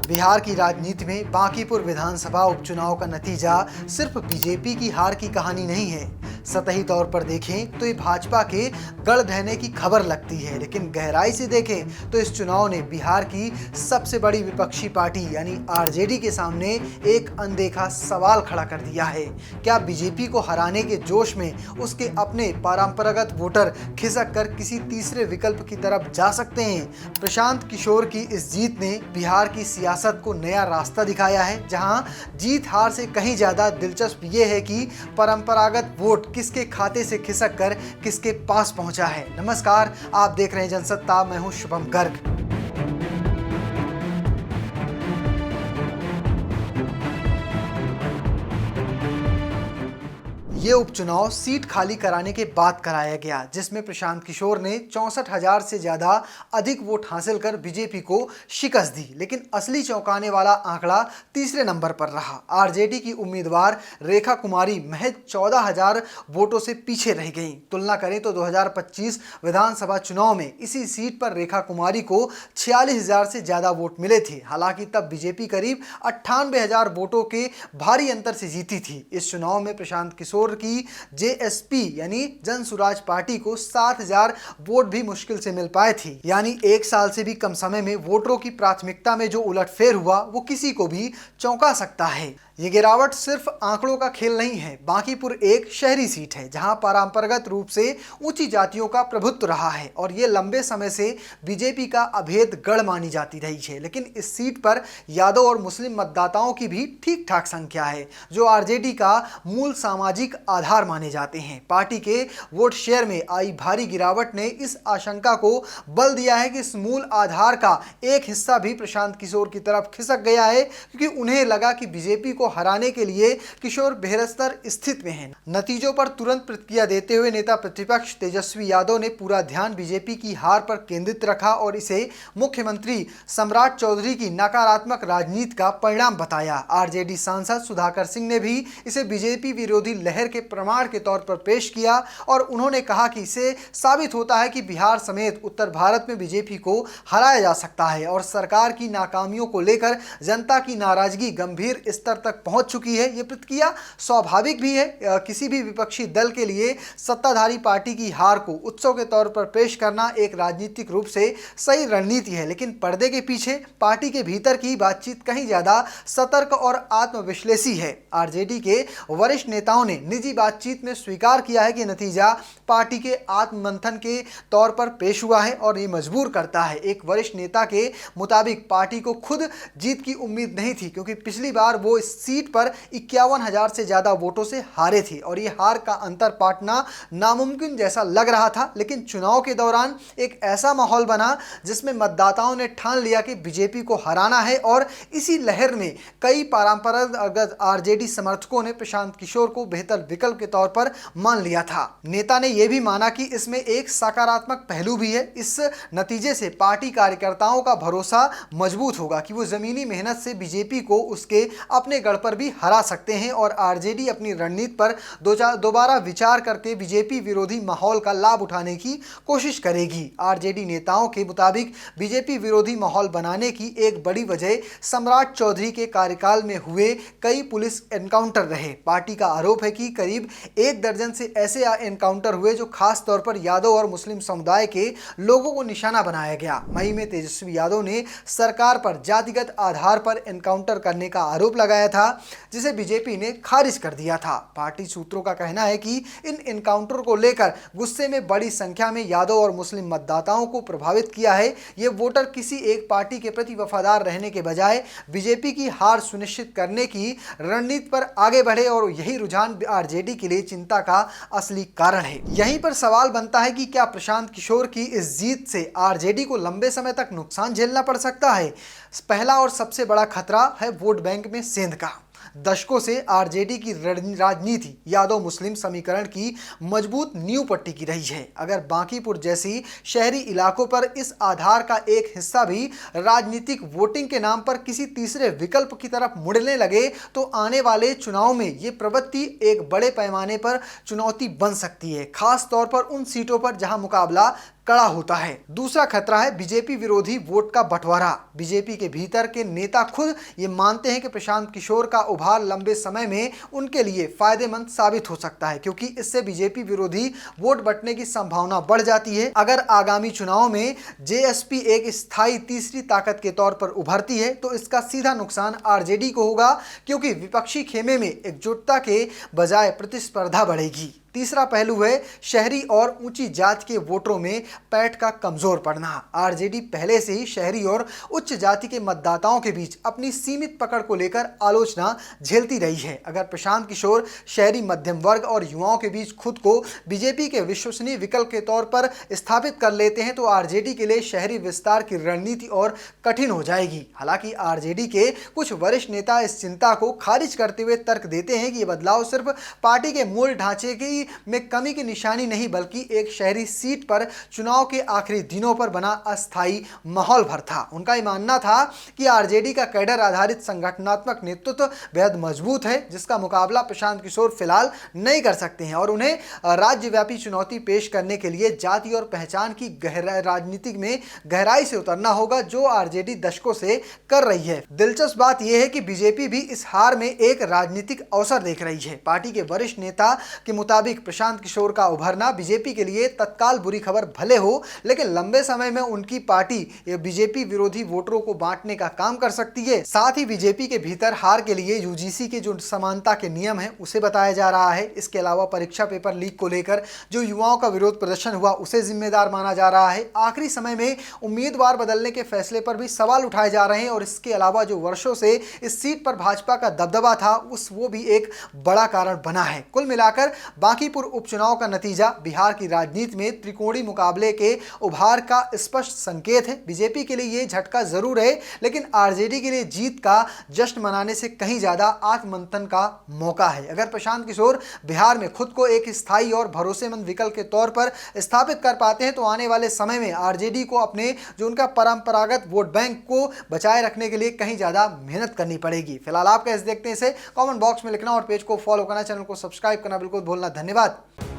बिहार की राजनीति में बांकीपुर विधानसभा उपचुनाव का नतीजा सिर्फ बीजेपी की हार की कहानी नहीं है। सतही तौर पर देखें तो ये भाजपा के गढ़ ढहने की खबर लगती है, लेकिन गहराई से देखें तो इस चुनाव ने बिहार की सबसे बड़ी विपक्षी पार्टी यानी आरजेडी के सामने एक अनदेखा सवाल खड़ा कर दिया है। क्या बीजेपी को हराने के जोश में उसके अपने परंपरागत वोटर खिसक कर किसी तीसरे विकल्प की तरफ जा सकते हैं? प्रशांत किशोर की इस जीत ने बिहार की सियासत को नया रास्ता दिखाया है, जहां जीत हार से कहीं ज्यादा दिलचस्प ये है कि परंपरागत वोट किसके खाते से खिसक कर किसके पास पहुंचा है। नमस्कार, आप देख रहे हैं जनसत्ता, मैं हूं शुभम गर्ग। ये उपचुनाव सीट खाली कराने के बाद कराया गया, जिसमें प्रशांत किशोर ने 64,000 से ज्यादा अधिक वोट हासिल कर बीजेपी को शिकस्त दी। लेकिन असली चौंकाने वाला आंकड़ा तीसरे नंबर पर रहा। आरजेडी की उम्मीदवार रेखा कुमारी महज 14,000 वोटों से पीछे रह गईं। तुलना करें तो 2025 विधानसभा चुनाव में इसी सीट पर रेखा कुमारी को 46,000 से ज्यादा वोट मिले थे। हालांकि तब बीजेपी करीब 98,000 वोटों के भारी अंतर से जीती थी। इस चुनाव में प्रशांत किशोर की जेएसपी यानी जन स्वराज पार्टी को 7,000 वोट भी मुश्किल से मिल पाए थे। यानी एक साल से भी कम समय में वोटरों की प्राथमिकता में जो उलटफेर हुआ वो किसी को भी चौंका सकता है। ये गिरावट सिर्फ आंकड़ों का खेल नहीं है। बांकीपुर एक शहरी सीट है जहां परंपरागत रूप से ऊंची जातियों का प्रभुत्व रहा है और ये लंबे समय से बीजेपी का अभेद गढ़ मानी जाती रही है। लेकिन इस सीट पर यादव और मुस्लिम मतदाताओं की भी ठीक ठाक संख्या है, जो आरजेडी का मूल सामाजिक आधार माने जाते हैं। पार्टी के वोट शेयर में आई भारी गिरावट ने इस आशंका को बल दिया है कि इस मूल आधार का एक हिस्सा भी प्रशांत किशोर की तरफ खिसक गया है, क्योंकि उन्हें लगा कि बीजेपी को हराने के लिए किशोर बेहतर स्थिति में हैं। नतीजों पर तुरंत प्रतिक्रिया देते हुए नेता प्रतिपक्ष तेजस्वी यादव ने पूरा ध्यान बीजेपी की हार पर केंद्रित रखा और इसे मुख्यमंत्री सम्राट चौधरी की नकारात्मक राजनीति का परिणाम बताया। आरजेडी सांसद सुधाकर सिंह ने भी इसे बीजेपी विरोधी लहर के प्रमाण के तौर पर पेश किया और उन्होंने कहा कि इससे साबित होता है कि बिहार समेत उत्तर भारत में बीजेपी को हराया जा सकता है और सरकार की नाकामियों को लेकर जनता की नाराजगी गंभीर स्तर तक पहुंच चुकी है। ये प्रतिक्रिया स्वाभाविक भी है। किसी भी विपक्षी दल के लिए सत्ताधारी पार्टी की हार को उत्सव के तौर पर पेश करना एक राजनीतिक रूप से सही रणनीति है, लेकिन पर्दे के पीछे पार्टी के भीतर की बातचीत कहीं ज्यादा सतर्क और आत्मविश्लेषी है। आरजेडी के वरिष्ठ नेताओं ने निजी बातचीत में स्वीकार किया है कि नतीजा पार्टी के आत्ममंथन के तौर पर पेश हुआ है और ये मजबूर करता है। एक वरिष्ठ नेता के मुताबिक पार्टी को खुद जीत की उम्मीद नहीं थी, क्योंकि पिछली बार वो इस सीट पर 51,000 से ज्यादा वोटों से हारे थे और ये हार का अंतर पाटना नामुमकिन जैसा लग रहा था। लेकिन चुनाव के दौरान एक ऐसा माहौल बना जिसमें मतदाताओं ने ठान लिया कि बीजेपी को हराना है और इसी लहर में कई परंपरागत आरजेडी समर्थकों ने प्रशांत किशोर को बेहतर विकल्प के तौर पर मान लिया था। नेता ने यह भी माना कि इसमें एक सकारात्मक पहलू भी है। इस नतीजे से पार्टी कार्यकर्ताओं का भरोसा मजबूत होगा कि वो जमीनी मेहनत से बीजेपी को उसके अपने गढ़ पर भी हरा सकते हैं और आरजेडी अपनी रणनीति पर दोबारा विचार करके बीजेपी विरोधी माहौल का लाभ उठाने की कोशिश करेगी। आरजेडी नेताओं के मुताबिक बीजेपी विरोधी माहौल बनाने की एक बड़ी वजह सम्राट चौधरी के कार्यकाल में हुए कई पुलिस एनकाउंटर रहे। पार्टी का आरोप है कि करीब 1 दर्जन से ऐसे एनकाउंटर हुए जो खास तौर पर यादव और मुस्लिम समुदाय के लोगों को निशाना बनाया गया। मई में तेजस्वी यादव ने सरकार पर जातिगत आधार पर एनकाउंटर करने का आरोप लगाया था, जिसे बीजेपी ने खारिज कर दिया था। पार्टी सूत्रों का कहना है कि इन एनकाउंटर को लेकर गुस्से में बड़ी संख्या में यादव और मुस्लिम मतदाताओं को प्रभावित किया है। ये वोटर किसी एक पार्टी के प्रति वफादार रहने के बजाय बीजेपी की हार सुनिश्चित करने की रणनीति पर आगे बढ़े और यही रुझान आरजेडी के लिए चिंता का असली कारण है। यहीं पर सवाल बनता है कि क्या प्रशांत किशोर की इस जीत से आरजेडी को लंबे समय तक नुकसान झेलना पड़ सकता है? पहला और सबसे बड़ा खतरा है वोट बैंक में सेंध का। दशकों से आरजेडी की राजनीति यादव मुस्लिम समीकरण की मजबूत नींव पट्टी की रही है। अगर बांकीपुर जैसी शहरी इलाकों पर इस आधार का एक हिस्सा भी राजनीतिक वोटिंग के नाम पर किसी तीसरे विकल्प की तरफ मुड़ने लगे तो आने वाले चुनाव में ये प्रवृत्ति एक बड़े पैमाने पर चुनौती बन सकती है, खास तौर पर उन सीटों पर जहां मुकाबला कड़ा होता है। दूसरा खतरा है बीजेपी विरोधी वोट का बंटवारा। बीजेपी के भीतर के नेता खुद ये मानते हैं कि प्रशांत किशोर का उभार लंबे समय में उनके लिए फायदेमंद साबित हो सकता है, क्योंकि इससे बीजेपी विरोधी वोट बंटने की संभावना बढ़ जाती है। अगर आगामी चुनाव में जेएसपी एक स्थायी तीसरी ताकत के तौर पर उभरती है तो इसका सीधा नुकसान आरजेडी को होगा, क्योंकि विपक्षी खेमे में एकजुटता के बजाय प्रतिस्पर्धा बढ़ेगी। तीसरा पहलू है शहरी और ऊंची जाति के वोटरों में पैठ का कमजोर पड़ना। आरजेडी पहले से ही शहरी और उच्च जाति के मतदाताओं के बीच अपनी सीमित पकड़ को लेकर आलोचना झेलती रही है। अगर प्रशांत किशोर शहरी मध्यम वर्ग और युवाओं के बीच खुद को बीजेपी के विश्वसनीय विकल्प के तौर पर स्थापित कर लेते हैं तो आरजेडी के लिए शहरी विस्तार की रणनीति और कठिन हो जाएगी। हालांकि आरजेडी के कुछ वरिष्ठ नेता इस चिंता को खारिज करते हुए तर्क देते हैं कि यह बदलाव सिर्फ पार्टी के मूल ढांचे की में कमी की निशानी नहीं, बल्कि एक शहरी सीट पर चुनाव के आखिरी दिनों पर बना अस्थायी माहौल भर था। उनका यह मानना था कि आरजेडी का कैडर आधारित संगठनात्मक नेतृत्व बेहद मजबूत है, जिसका मुकाबला प्रशांत किशोर फिलहाल नहीं कर सकते हैं, और उन्हें राज्यव्यापी चुनौती पेश करने के लिए जाति और पहचान की राजनीति में गहराई से उतरना होगा, जो आरजेडी दशकों से कर रही है। दिलचस्प बात यह है कि बीजेपी भी इस हार में एक राजनीतिक अवसर देख रही है। पार्टी के वरिष्ठ नेता के मुताबिक प्रशांत किशोर का उभरना बीजेपी के लिए तत्काल बुरी खबर भले हो, लेकिन लंबे समय में उनकी पार्टी बीजेपी विरोधी वोटरों को बांटने का काम कर सकती है। साथ ही बीजेपी के भीतर हार के लिए यूजीसी के जो समानता के नियम है उसे बताया जा रहा है। इसके अलावा परीक्षा पेपर लीक को लेकर जो युवाओं का विरोध प्रदर्शन हुआ उसे जिम्मेदार माना जा रहा है। आखिरी समय में उम्मीदवार बदलने के फैसले पर भी सवाल उठाए जा रहे हैं, और इसके अलावा जो वर्षों से इस सीट पर भाजपा का दबदबा था वो भी एक बड़ा कारण बना है। कुल मिलाकर बांकीपुर उपचुनाव का नतीजा बिहार की राजनीति में त्रिकोणीय मुकाबले के उभार का स्पष्ट संकेत है। बीजेपी के लिए यह झटका जरूर है, लेकिन आरजेडी के लिए जीत का जश्न मनाने से कहीं ज्यादा आत्ममंथन का मौका है। अगर प्रशांत किशोर बिहार में खुद को एक स्थायी और भरोसेमंद विकल्प के तौर पर स्थापित कर पाते हैं तो आने वाले समय में आरजेडी को अपने जो उनका परंपरागत वोट बैंक को बचाए रखने के लिए कहीं ज्यादा मेहनत करनी पड़ेगी। फिलहाल आप कैसे देखते हैं इसे कमेंट बॉक्स में लिखना, और पेज को फॉलो करना, चैनल को सब्सक्राइब करना बिल्कुल भूलना। धन्यवाद।